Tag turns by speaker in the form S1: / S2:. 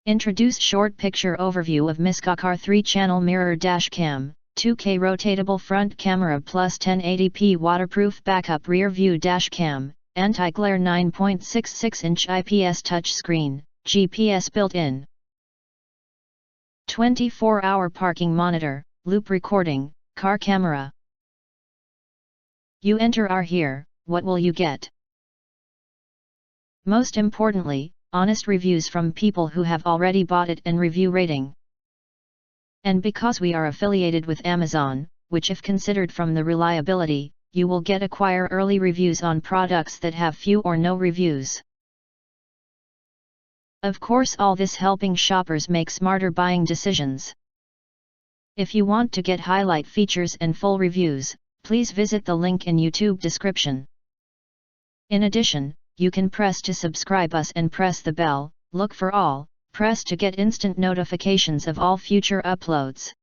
S1: Introduce short picture overview of Mscacar 3-channel mirror dashcam, 2K rotatable front camera plus 1080p waterproof backup rear view dashcam, anti-glare 9.66-inch IPS touchscreen, GPS built-in. 24-hour parking monitor, loop recording, car camera. You enter our here, what will you get? Most importantly, honest reviews from people who have already bought it and review rating. And because we are affiliated with Amazon, which if considered from the reliability, you will get acquire early reviews on products that have few or no reviews. Of course, all this helping shoppers make smarter buying decisions. If you want to get highlight features and full reviews, please visit the link in YouTube description. In addition, you can press to subscribe us and press the bell, look for all, press to get instant notifications of all future uploads.